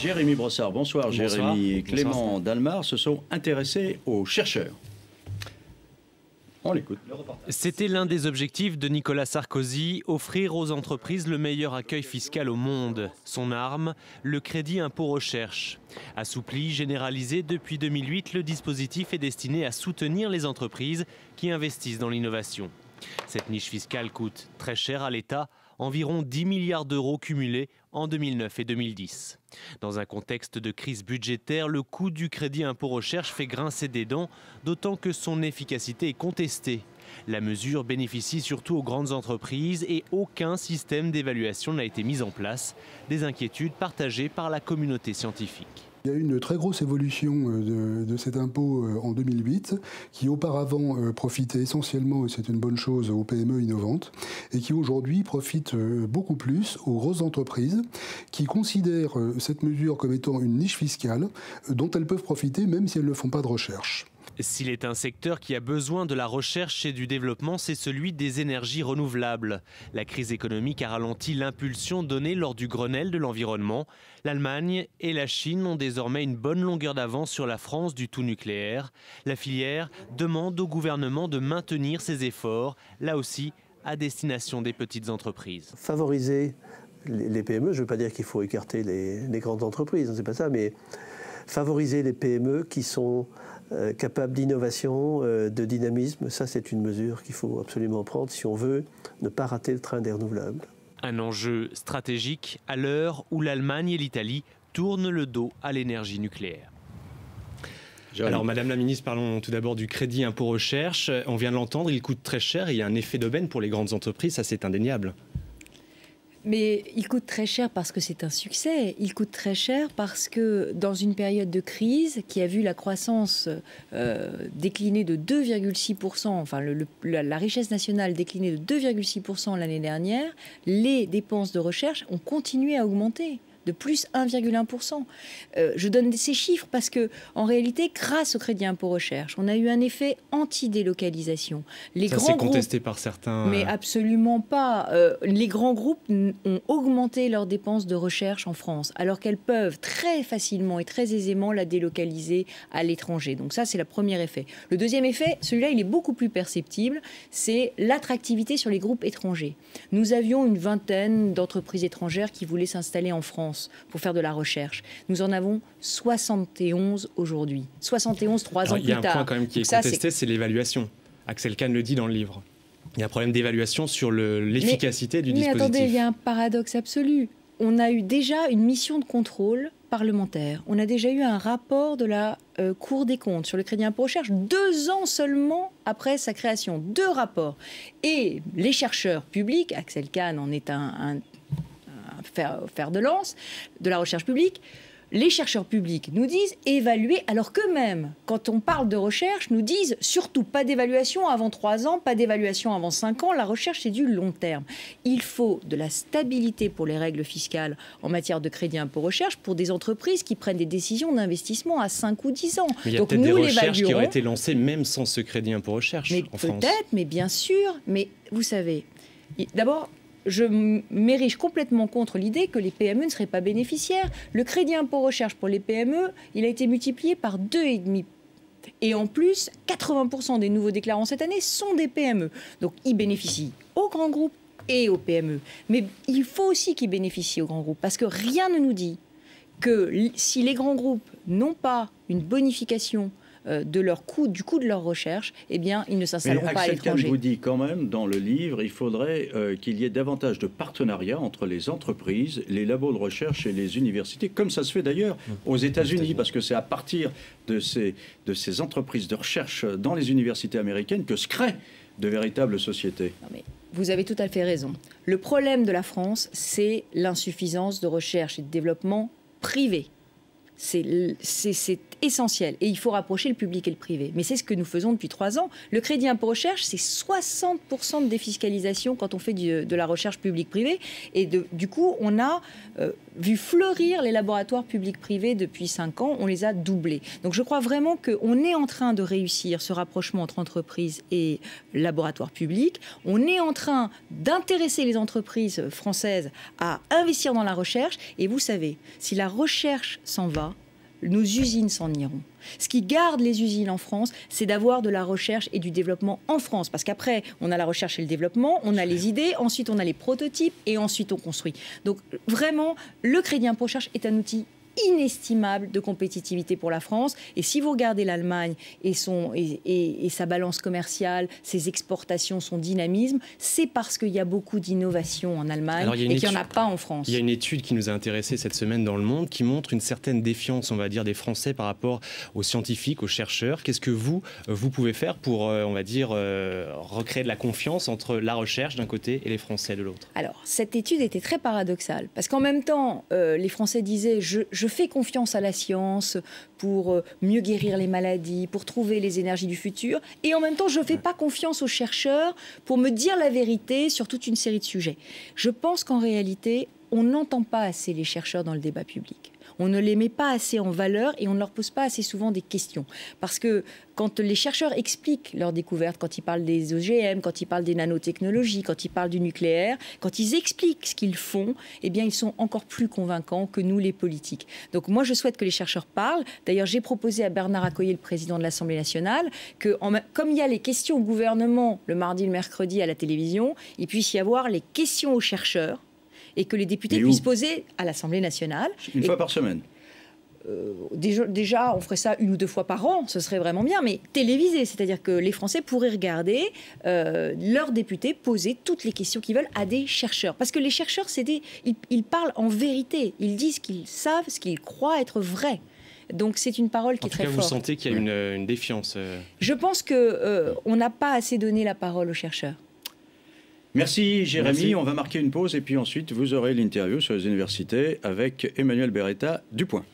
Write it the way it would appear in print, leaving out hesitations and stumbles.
Jérémy Brossard. Bonsoir, Bonsoir. Jérémy. Clément Bonsoir. Dalmar se sont intéressés aux chercheurs. On l'écoute. C'était l'un des objectifs de Nicolas Sarkozy, offrir aux entreprises le meilleur accueil fiscal au monde. Son arme, le crédit impôt recherche. Assoupli, généralisé depuis 2008, le dispositif est destiné à soutenir les entreprises qui investissent dans l'innovation. Cette niche fiscale coûte très cher à l'État, environ 10 milliards d'euros cumulés en 2009 et 2010. Dans un contexte de crise budgétaire, le coût du crédit impôt recherche fait grincer des dents, d'autant que son efficacité est contestée. La mesure bénéficie surtout aux grandes entreprises et aucun système d'évaluation n'a été mis en place. Des inquiétudes partagées par la communauté scientifique. Il y a eu une très grosse évolution de cet impôt en 2008, qui auparavant profitait essentiellement, et c'est une bonne chose, aux PME innovantes, et qui aujourd'hui profite beaucoup plus aux grosses entreprises, qui considèrent cette mesure comme étant une niche fiscale dont elles peuvent profiter même si elles ne font pas de recherche. S'il est un secteur qui a besoin de la recherche et du développement, c'est celui des énergies renouvelables. La crise économique a ralenti l'impulsion donnée lors du Grenelle de l'environnement. L'Allemagne et la Chine ont désormais une bonne longueur d'avance sur la France du tout nucléaire. La filière demande au gouvernement de maintenir ses efforts, là aussi à destination des petites entreprises. Favoriser les PME, je ne veux pas dire qu'il faut écarter les grandes entreprises, c'est pas ça, mais favoriser les PME qui sont capables d'innovation, de dynamisme, ça c'est une mesure qu'il faut absolument prendre si on veut ne pas rater le train des renouvelables. Un enjeu stratégique à l'heure où l'Allemagne et l'Italie tournent le dos à l'énergie nucléaire. Alors, Madame la Ministre, parlons tout d'abord du crédit impôt recherche. On vient de l'entendre, il coûte très cher et il y a un effet d'aubaine pour les grandes entreprises, ça c'est indéniable. Mais il coûte très cher parce que c'est un succès. Il coûte très cher parce que dans une période de crise qui a vu la croissance décliner de 2,6%, enfin la richesse nationale décliner de 2,6% l'année dernière, les dépenses de recherche ont continué à augmenter de plus 1,1%. Je donne ces chiffres parce que, en réalité, grâce au crédit impôt recherche, on a eu un effet anti-délocalisation. Ça c'est contesté par certains. Mais absolument pas. Les grands groupes ont augmenté leurs dépenses de recherche en France, alors qu'elles peuvent très facilement et très aisément la délocaliser à l'étranger. Donc ça, c'est le premier effet. Le deuxième effet, celui-là, il est beaucoup plus perceptible, c'est l'attractivité sur les groupes étrangers. Nous avions une vingtaine d'entreprises étrangères qui voulaient s'installer en France pour faire de la recherche. Nous en avons 71 aujourd'hui. 71, 3 ans plus tard. Il y a un point quand même qui est contesté, c'est l'évaluation. Axel Kahn le dit dans le livre. Il y a un problème d'évaluation sur l'efficacité du dispositif. Mais attendez, il y a un paradoxe absolu. On a eu déjà une mission de contrôle parlementaire. On a déjà eu un rapport de la Cour des comptes sur le crédit impôt recherche 2 ans seulement après sa création. 2 rapports. Et les chercheurs publics, Axel Kahn en est un fer de lance de la recherche publique, les chercheurs publics nous disent évaluer, alors qu'eux-mêmes, quand on parle de recherche, nous disent surtout pas d'évaluation avant 3 ans, pas d'évaluation avant 5 ans, la recherche c'est du long terme. Il faut de la stabilité pour les règles fiscales en matière de crédit impôt recherche pour des entreprises qui prennent des décisions d'investissement à 5 ou 10 ans. Mais il y a peut-être des recherches qui auraient été lancées même sans ce crédit impôt recherche en France. Peut-être, mais bien sûr, mais vous savez, d'abord, je m'érige complètement contre l'idée que les PME ne seraient pas bénéficiaires. Le crédit impôt recherche pour les PME, il a été multiplié par 2,5. Et en plus, 80% des nouveaux déclarants cette année sont des PME. Donc, ils bénéficient aux grands groupes et aux PME. Mais il faut aussi qu'ils bénéficient aux grands groupes, parce que rien ne nous dit que si les grands groupes n'ont pas une bonification du coût de leur recherche, eh bien, ils ne s'installeront pas à l'étranger. Axel Kahn vous dit quand même, dans le livre, il faudrait qu'il y ait davantage de partenariats entre les entreprises, les labos de recherche et les universités, comme ça se fait d'ailleurs aux États-Unis, parce que c'est à partir de ces entreprises de recherche dans les universités américaines que se créent de véritables sociétés. Non mais vous avez tout à fait raison. Le problème de la France, c'est l'insuffisance de recherche et de développement privé. C'est essentiel. Et il faut rapprocher le public et le privé. Mais c'est ce que nous faisons depuis 3 ans. Le crédit impôt recherche, c'est 60% de défiscalisation quand on fait de la recherche publique-privée. Et du coup, on a vu fleurir les laboratoires publics-privés depuis 5 ans. On les a doublés. Donc je crois vraiment qu'on est en train de réussir ce rapprochement entre entreprises et laboratoires publics. On est en train d'intéresser les entreprises françaises à investir dans la recherche. Et vous savez, si la recherche s'en va, nos usines s'en iront. Ce qui garde les usines en France, c'est d'avoir de la recherche et du développement en France. Parce qu'après, on a la recherche et le développement, on a les idées, ensuite on a les prototypes et ensuite on construit. Donc vraiment, le crédit impôt recherche est un outil inestimable de compétitivité pour la France. Et si vous regardez l'Allemagne et sa balance commerciale, ses exportations, son dynamisme, c'est parce qu'il y a beaucoup d'innovation en Allemagne et qu'il n'y en a pas en France. Il y a une étude qui nous a intéressés cette semaine dans Le Monde qui montre une certaine défiance, on va dire, des Français par rapport aux scientifiques, aux chercheurs. Qu'est-ce que vous pouvez faire pour, on va dire, recréer de la confiance entre la recherche d'un côté et les Français de l'autre? Alors, cette étude était très paradoxale parce qu'en même temps, les Français disaient je fais confiance à la science pour mieux guérir les maladies, pour trouver les énergies du futur. Et en même temps, je ne fais pas confiance aux chercheurs pour me dire la vérité sur toute une série de sujets. Je pense qu'en réalité, on n'entend pas assez les chercheurs dans le débat public. On ne les met pas assez en valeur et on ne leur pose pas assez souvent des questions. Parce que quand les chercheurs expliquent leurs découvertes, quand ils parlent des OGM, quand ils parlent des nanotechnologies, quand ils parlent du nucléaire, quand ils expliquent ce qu'ils font, eh bien, ils sont encore plus convaincants que nous, les politiques. Donc moi, je souhaite que les chercheurs parlent. D'ailleurs, j'ai proposé à Bernard Accoyer, le président de l'Assemblée nationale, que comme il y a les questions au gouvernement le mardi et le mercredi à la télévision, il puisse y avoir les questions aux chercheurs et que les députés puissent poser à l'Assemblée nationale. Une fois par semaine. Déjà, on ferait ça 1 ou 2 fois par an, ce serait vraiment bien, mais télévisé, c'est-à-dire que les Français pourraient regarder leurs députés poser toutes les questions qu'ils veulent à des chercheurs. Parce que les chercheurs, ils parlent en vérité, ils disent qu'ils savent ce qu'ils croient être vrai. Donc c'est une parole qui est très forte. En tout cas, vous sentez qu'il y a une défiance Je pense qu'on n'a pas assez donné la parole aux chercheurs. Merci Jérémy, Merci. On va marquer une pause et puis ensuite vous aurez l'interview sur les universités avec Emmanuel Beretta du Point.